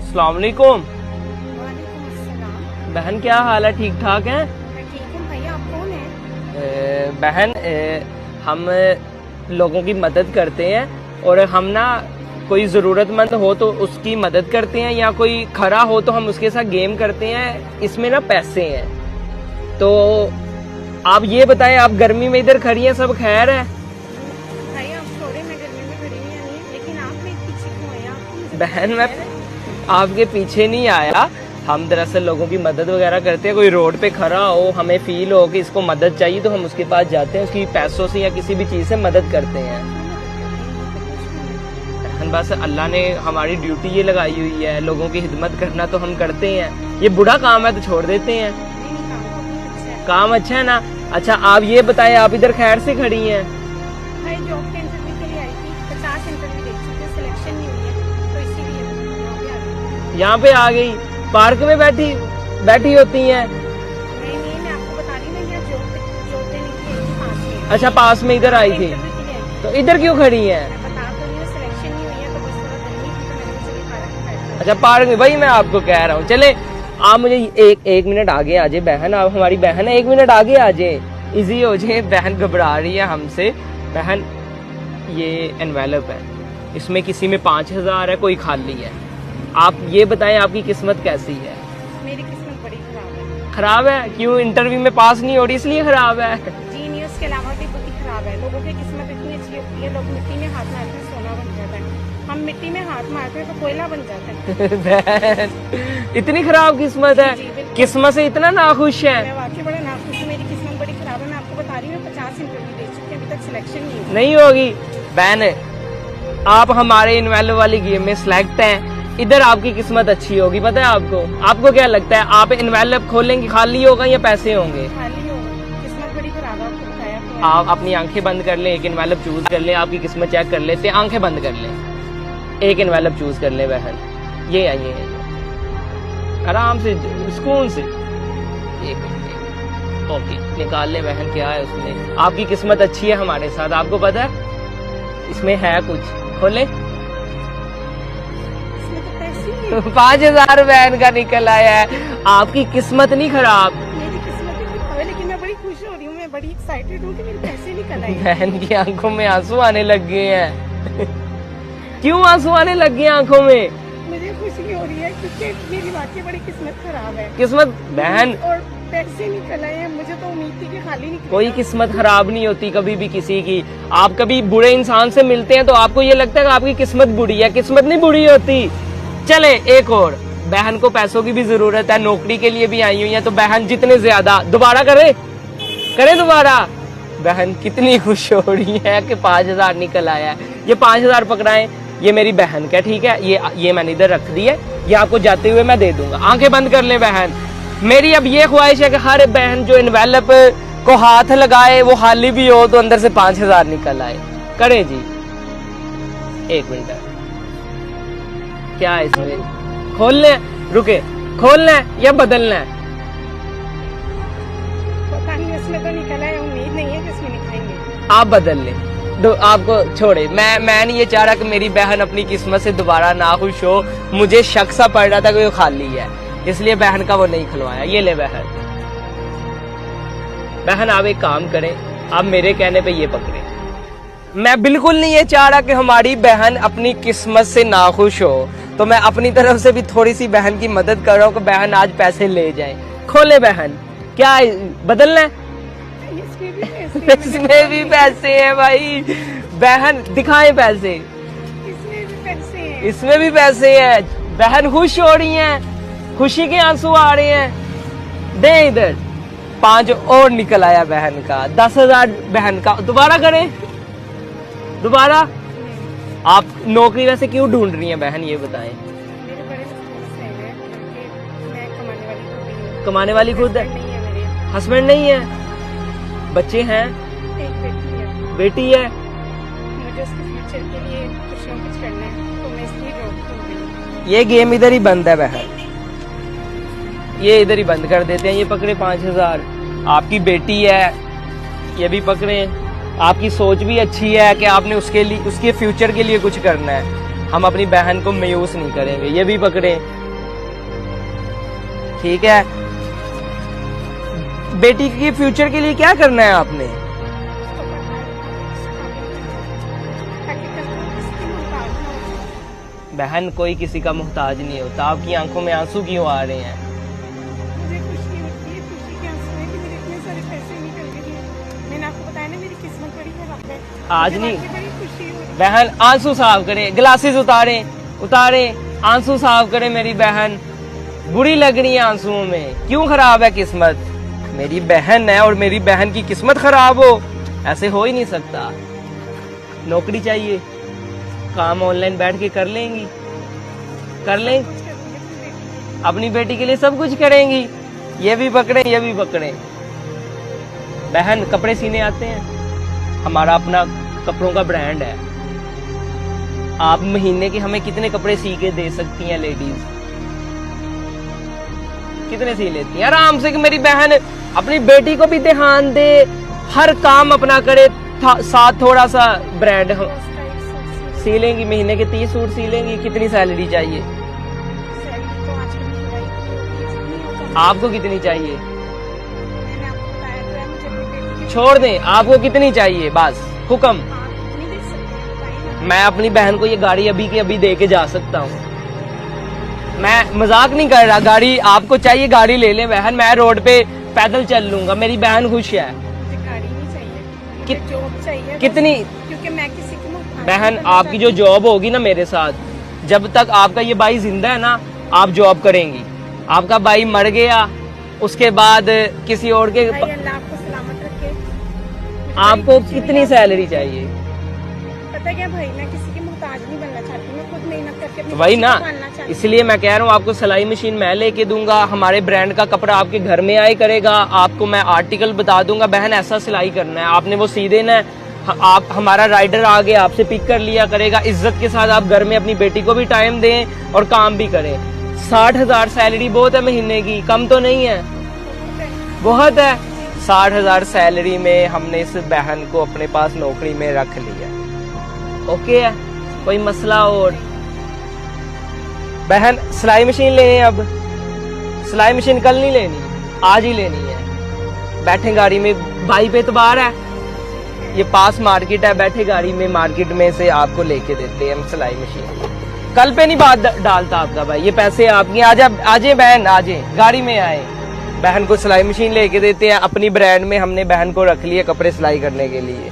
अस्सलाम वालेकुम। वालेकुम अस्सलाम। बहन क्या हाल है, ठीक ठाक हैं? मैं ठीक हूँ भैया, आप कौन हैं? बहन हम लोगों की मदद करते हैं और हम ना कोई ज़रूरतमंद हो तो उसकी मदद करते हैं या कोई खरा हो तो हम उसके साथ गेम करते हैं। इसमें ना पैसे हैं। तो आप ये बताएं, आप गर्मी में इधर खड़ी हैं, सब खैर है? भैया आप छोड़े, मैं गर्मी में खड़ी हुई नहीं, लेकिन आप मेरे पीछे क्यों आए? आपको मुझे बहन पता मैं है? आपके पीछे नहीं आया। हम दरअसल लोगों की मदद वगैरह करते हैं। कोई रोड पे खड़ा हो, हमें फील हो कि इसको मदद चाहिए तो हम उसके पास जाते हैं, उसकी पैसों से या किसी भी चीज़ से मदद करते हैं। बहन बस अल्लाह ने हमारी ड्यूटी ये लगाई हुई है, लोगों की खिदमत करना, तो हम करते हैं। ये बुरा काम है तो छोड़ देते हैं। नहीं, काम तो बहुत अच्छा है। काम अच्छा है ना? अच्छा आप ये बताएं, आप इधर खैर से खड़ी हैं? भाई जॉब के इंटरव्यू के लिए आई थी, 50 इंटरव्यू दे चुके हैं, सिलेक्शन नहीं हुई है, तो इसीलिए यहाँ पे आ गई। यहाँ पे आ गई? पार्क में बैठी होती हैं? नहीं, मैं आपको बता रही हूँ, मैं यहाँ जॉब देने के लिए पास में। अच्छा पास में इधर आई थी, इंटरव्यू के लिए आई थी। तो इधर क्यों खड़ी हैं? मैं बता तो रही हूँ, सिलेक्शन नहीं हुई है, तो बस थोड़ा गर्मी थी, तो मैंने सोचा कि पार्क में बैठ जाऊँ। अच्छा पार्क में, वही मैं आपको कह रहा हूँ। चले आप मुझे एक मिनट आगे आ जाए बहन, आप हमारी बहन है, 1 मिनट आगे आ जाए, इजी हो जाए। बहन घबरा रही है हमसे। बहन ये एनवेलप है, इसमें किसी में 5000 है, कोई खाली है। आप ये बताएं आपकी किस्मत कैसी है? मेरी किस्मत बड़ी खराब है। खराब है? क्यों, इंटरव्यू में पास नहीं हो रही इसलिए खराब है? जी नहीं, उसके अलावा भी बहुत ही खराब है। लोगों की किस्मत इतनी अच्छी होती है, लोग मिट्टी में हाथ मारते हैं सोना बन जाता है, हम मिट्टी में हाथ मारते हैं तो कोयला बन जाता है। बहन इतनी खराब किस्मत है? जी, बिल्कुल। किस्मत से इतना नाखुश है? मैं वाकई बड़ा नाखुश हूँ, मेरी किस्मत बड़ी खराब है। मैं आपको बता रही हूँ, 50 इंटरव्यू दे चुकी हूँ, अभी तक सिलेक्शन नहीं हुई। नहीं होगी बहन, आप हमारे इनवेलो वाली गेम में सिलेक्ट हैं, इधर आपकी किस्मत अच्छी होगी। पता है आपको? आपको क्या लगता है, आप इनवेलप खोलेंगे खाली होगा या पैसे होंगे? खाली हो, किस्मत बड़ी खराब है, आपको बताया तो है। आप अपनी आंखें बंद कर लें, एक इनवेलप चूज कर लें, आपकी किस्मत चेक कर लेते हैं। आंखें बंद कर लें, एक इनवेलप चूज कर लें बहन। ये आइए आराम से, सुकून से। एक मिनट, ओके निकाल ले बहन, क्या है उसमें? आपकी किस्मत अच्छी है हमारे साथ, आपको पता है इसमें है कुछ। खोले इसमें तो पैसे ही हैं। 5000 बहन का निकल आया है। आपकी किस्मत नहीं खराब, मेरी किस्मत ही खराब है, लेकिन मैं बड़ी खुश हो रही हूँ, मैं बड़ी एक्साइटेड हूँ कि मेरे पैसे निकल आए। बहन की आंखों में आंसू आने लग गए हैं। क्यों आंसू आने लग गए आंखों में? मुझे खुशी हो रही है क्योंकि मेरी वाकई बड़ी किस्मत खराब है किस्मत बहन, और पैसे निकल आए हैं। मुझे तो उम्मीद थी कि खाली निकले। कोई किस्मत खराब नहीं होती कभी भी किसी की। आप कभी बुरे इंसान से मिलते हैं तो आपको ये लगता है कि आपकी किस्मत बुरी है, किस्मत नहीं बुरी होती। चले एक और, बहन को पैसों की भी जरूरत है, नौकरी के लिए भी आई हुई है, तो बहन जितने ज्यादा दोबारा करे दोबारा। बहन कितनी खुश हो रही है कि 5000 निकल आया है। ये 5000 पकड़ाएं, ये मेरी बहन का, ठीक है? ये मैंने इधर रख दी है, ये आपको जाते हुए मैं दे दूंगा। आंखें बंद कर ले बहन। मेरी अब ये ख्वाहिश है कि हर बहन जो इनवेलप को हाथ लगाए वो खाली भी हो तो अंदर से 5000 निकल आए। करें जी, 1 मिनट, क्या है इसमें? खोलना है, रुके, खोलना है या बदलना है? पता नहीं, इसमें तो निकला है, उम्मीद नहीं है कि इसमें निकलेंगे। आप बदल लें, आपको छोड़े। मैं नहीं ये चाह रहा कि मेरी बहन अपनी किस्मत से दोबारा नाखुश हो। मुझे शक सा पड़ रहा था कि वो खाली है, इसलिए बहन का वो नहीं खुलवाया। ये ले बहन आप एक काम करें, आप मेरे कहने पे ये पकड़े। मैं बिल्कुल नहीं ये चाह रहा कि हमारी बहन अपनी किस्मत से नाखुश हो, तो मैं अपनी तरफ से भी थोड़ी सी बहन की मदद कर रहा हूँ कि बहन आज पैसे ले जाए। खोले बहन, क्या बदलना है? इसमें भी पैसे इसमें भी पैसे हैं भाई। बहन दिखाएं पैसे। इसमें भी पैसे हैं। इसमें भी पैसे हैं। बहन खुश हो रही हैं, खुशी के आंसू आ रहे हैं। दे इधर, 5 और निकल आया बहन का, 10,000 बहन का। दोबारा करें, दोबारा। आप नौकरी वैसे क्यों ढूंढ रही हैं बहन, ये बताएं? मेरे बड़े मसले हैं कि मैं कमाने वाली खुद ही हूँ। कमाने वाली खुद है, नहीं है मेरे, हस्बैंड नहीं है, बच्चे हैं, एक बेटी है। बेटी है। मुझे उसके फ्यूचर के लिए कुछ ना कुछ करना है, तो मैं इसलिए जॉब ढूंढ रही हूँ। ये गेम इधर ही बंद है बहन, ये इधर ही बंद कर देते हैं। ये पकड़े 5000। आपकी बेटी है, ये भी पकड़े। आपकी सोच भी अच्छी है कि आपने उसके लिए, उसके फ्यूचर के लिए कुछ करना है। हम अपनी बहन को मायूस नहीं करेंगे। ये भी पकड़े, ठीक है। बेटी के फ्यूचर के लिए क्या करना है आपने? उसको पढ़ाई ताकि कल को किसकी मुहताज ना हो। बहन कोई किसी का मोहताज नहीं होता। आपकी आंखों में आंसू क्यों आ रहे हैं? मुझे खुशी होती है, खुशी के आंसू है कि मेरे इतने सारे पैसे निकल गए हैं। मैंने आपको बताया ना, मेरी किस्मत बड़ी खराब है। आज मुझे नहीं। वाकई बड़ी खुशी हो रही है। बहन आंसू साफ करे, ग्लासेस उतारे उतारे, आंसू साफ करे। मेरी बहन बुरी लग रही है आंसुओं में। क्यों खराब है किस्मत? मेरी बहन है और मेरी बहन की किस्मत खराब हो, ऐसे हो ही नहीं सकता। नौकरी चाहिए, काम ऑनलाइन बैठ के कर लेंगी, कर लें, कुछ करूंगी अपनी बेटी के लिए। अपनी बेटी के लिए सब कुछ करेंगी। ये भी पकड़े, ये भी पकड़े। बहन कपड़े सीने आते हैं, हमारा अपना कपड़ों का ब्रांड है। आप महीने के हमें कितने कपड़े सी के दे सकती हैं लेडीज? कितने सी लेती हैं आराम से? कि मेरी बहन अपनी बेटी को भी ध्यान दे, हर काम अपना करे, साथ थोड़ा सा ब्रांड हम रोज का एक सूट सी लेंगी। महीने के 30 सूट सी लेंगी। कितनी सैलरी चाहिए सैलरी तो आजकल महंगाई जितनी हो जाती है। आपको? कितनी चाहिए? मैंने आपको बताया तो है, मुझे अपनी बेटी की छोड़ दें, आपको कितनी चाहिए? बस हुक्म। आप कितनी दे सकते हैं बताइए ना। मैं अपनी बहन को ये गाड़ी अभी की अभी दे के जा सकता हूँ। मैं मजाक नहीं कर रहा। गाड़ी आपको चाहिए, गाड़ी ले लें बहन। मैं रोड पे पैदल चल लूंगा, मेरी बहन खुश है। मुझे गाड़ी नहीं चाहिए, मुझे कित- जॉब चाहिए बस। कितनी? क्योंकि मैं किसी की मुहताज बहन नहीं बनना आपकी जो चाहती। जॉब होगी ना मेरे साथ, जब तक आपका ये भाई जिंदा है ना, आप जॉब करेंगी। आपका भाई मर गया, उसके बाद किसी और के भाई अल्लाह आपको सलामत रखे। मुझे आपको बड़ी खुशी हुई कितनी आपसे। सैलरी चाहिए? पता क्या भाई, मैं किसी की मुहताज नहीं बनना चाहती। मैं खुद मेहनत करके अपनी वही बच्ची ना, को पालना चाहती हूँ। इसलिए मैं कह रहा हूँ आपको सिलाई मशीन मैं लेके दूंगा। हमारे ब्रांड का कपड़ा आपके घर में आए करेगा। आपको मैं आर्टिकल बता दूंगा, बहन ऐसा सिलाई करना है, आपने वो सी देना है। आप हमारा राइडर आगे आपसे पिक कर लिया करेगा। इज्जत के साथ आप घर में अपनी बेटी को भी टाइम दें और काम भी करें। 60,000 सैलरी बहुत है महीने की, कम तो नहीं है, बहुत है। 60,000 सैलरी में हमने इस बहन को अपने पास नौकरी में रख लिया। ओके है, कोई मसला? और बहन सिलाई मशीन लेनी है अब। सिलाई मशीन कल नहीं लेनी, आज ही लेनी है। बैठे गाड़ी में, भाई पे एतबार है, ये पास मार्केट है, बैठे गाड़ी में, मार्केट में से आपको लेके देते हैं हम सिलाई मशीन। कल पे नहीं बात डालता आपका भाई, ये पैसे आपके। आजे बहन, आजे गाड़ी में आए, बहन को सिलाई मशीन लेके देते हैं। अपनी ब्रांड में हमने बहन को रख लिया कपड़े सिलाई करने के लिए,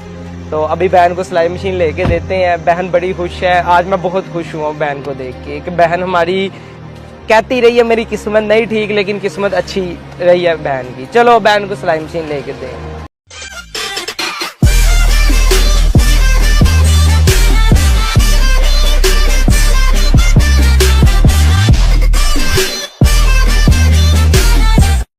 तो अभी बहन को सिलाई मशीन लेके देते हैं। बहन बड़ी खुश है। आज मैं बहुत खुश हुआ बहन को देख के कि बहन हमारी कहती रही है मेरी किस्मत नहीं ठीक, लेकिन किस्मत अच्छी रही है बहन की। चलो बहन को सिलाई मशीन लेके दें।